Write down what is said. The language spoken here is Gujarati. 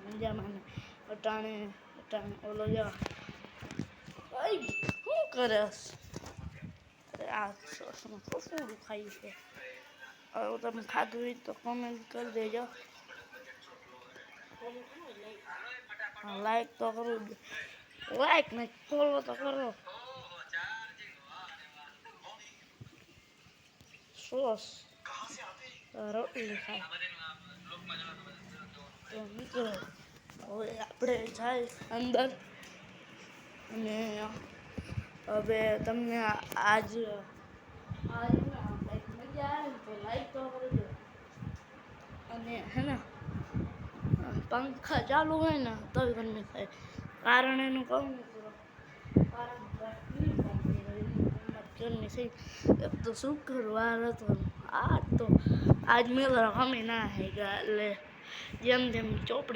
મજામાં અટાણે અટાણે ઓલો જા શું કરસ આ શું ખાઈ છે હવે તમે ખાધું હોય તો કોમેન્ટ કરી દેજો લાઈક તો કરું લાઈક ને ફોલો તો કરો સોસ રોટલી ખાય તો મિત્રો હવે આપણે જાય અંદર અને હવે તમને આજ કંઈક મજા આવે ને તો લાઈક તો કરજો અને હે ને પંખા ચાલુ હોય ને તો ગરમી થાય કારણ એનું કહું ને તો કારણ ગરમી થઈ એક તો શુક્રવાર હતો આજ મેળા અમે ના હે ગયા એટલે જેમ જેમ ચોપડી